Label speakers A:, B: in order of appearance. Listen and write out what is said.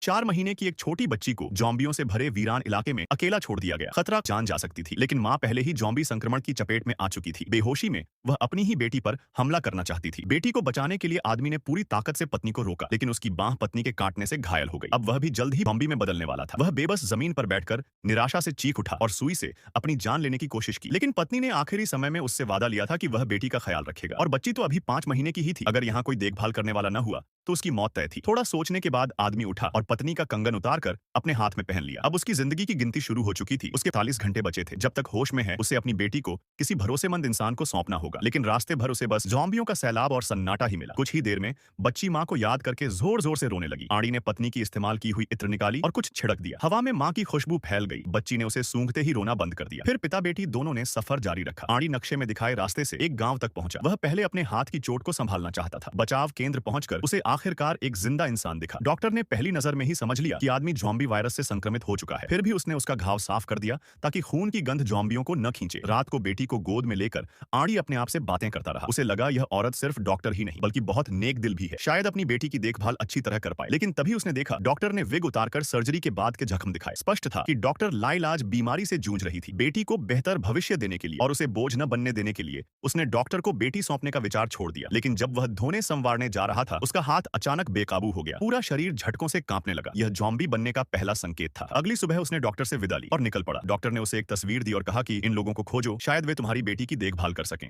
A: 4 महीने की एक छोटी बच्ची को जॉम्बियों से भरे वीरान इलाके में अकेला छोड़ दिया गया। खतरा जान जा सकती थी, लेकिन मां पहले ही जॉम्बी संक्रमण की चपेट में आ चुकी थी। बेहोशी में वह अपनी ही बेटी पर हमला करना चाहती थी। बेटी को बचाने के लिए आदमी ने पूरी ताकत से पत्नी को रोका, लेकिन उसकी बांह पत्नी के काटने से घायल हो गई। अब वह भी जल्द ही बॉम्बी में बदलने वाला था। वह बेबस जमीन पर बैठकर निराशा से चीख उठा और सुई से अपनी जान लेने की कोशिश की, लेकिन पत्नी ने आखिरी समय में उससे वादा लिया था कि वह बेटी का ख्याल रखेगा। और बच्ची तो अभी 5 महीने की ही थी। अगर यहाँ कोई देखभाल करने वाला न हुआ तो उसकी मौत तय थी। थोड़ा सोचने के बाद आदमी उठा और पत्नी का कंगन उतारकर अपने हाथ में पहन लिया। अब उसकी जिंदगी की गिनती शुरू हो चुकी थी। उसके 40 घंटे बचे थे। जब तक होश में है उसे अपनी बेटी को किसी भरोसेमंद इंसान को सौंपना होगा, लेकिन रास्ते भर उसे बस जॉम्बियों का सैलाब और सन्नाटा ही मिला। कुछ ही देर में बच्ची मां को याद करके जोर जोर से रोने लगी। आड़ी ने पत्नी की इस्तेमाल की हुई इत्र निकाली और कुछ छिड़क दिया। हवा में मां की खुशबू फैल गई। बच्ची ने उसे सूंघते ही रोना बंद कर दिया। फिर पिता बेटी दोनों ने सफर जारी रखा। आड़ी नक्शे में दिखाए रास्ते से एक गांव तक पहुंचा। वह पहले अपने हाथ की चोट को संभालना चाहता था। बचाव केंद्र पहुंचकर उसे आखिरकार एक जिंदा इंसान दिखा। डॉक्टर ने पहली नजर में ही समझ लिया कि आदमी जॉम्बी वायरस से संक्रमित हो चुका है। फिर भी उसने उसका घाव साफ कर दिया ताकि खून की गंध जॉम्बियों को न खींचे। रात को बेटी को गोद में लेकर आड़ी अपने आप से बातें करता रहा। उसे लगा यह औरत सिर्फ डॉक्टर ही नहीं बल्कि बहुत नेक दिल भी है, शायद अपनी बेटी की देखभाल अच्छी तरह कर पाए। लेकिन तभी उसने देखा डॉक्टर ने विग उतारकर सर्जरी के बाद के जख्म दिखाए। स्पष्ट था कि डॉक्टर लाइलाज बीमारी से जूझ रही थी। बेटी को बेहतर भविष्य देने के लिए और उसे बोझ न बनने देने के लिए उसने डॉक्टर को बेटी सौंपने का विचार छोड़ दिया। लेकिन जब वह धोने संवारने जा रहा था उसका हाथ अचानक बेकाबू हो गया। पूरा शरीर झटकों से कांपने लगा। यह जॉम्बी बनने का पहला संकेत था। अगली सुबह उसने डॉक्टर से विदा ली और निकल पड़ा। डॉक्टर ने उसे एक तस्वीर दी और कहा कि इन लोगों को खोजो, शायद वे तुम्हारी बेटी की देखभाल कर सकें।